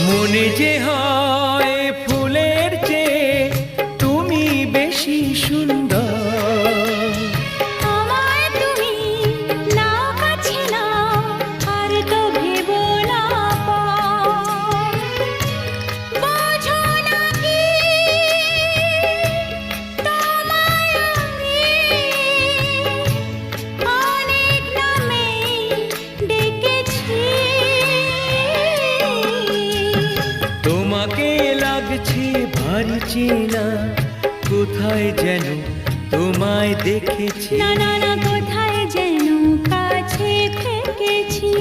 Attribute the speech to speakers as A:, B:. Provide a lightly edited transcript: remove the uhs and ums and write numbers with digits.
A: মনে যে হয় ফুলের চেয়ে তুমি বেশি সুন্দর।
B: আমায় তুমি নাও কাছে নাও, আর তো ভেবো না পর। বোঝো না কি তোমায় আমি অনেক নামে ডেকেছি।
A: তোমাকে লাগছে ভারী চেনা, কোথায় যেন তোমায় দেখেছি।
B: না না না, কোথায় যেন কাছে থেকেছি।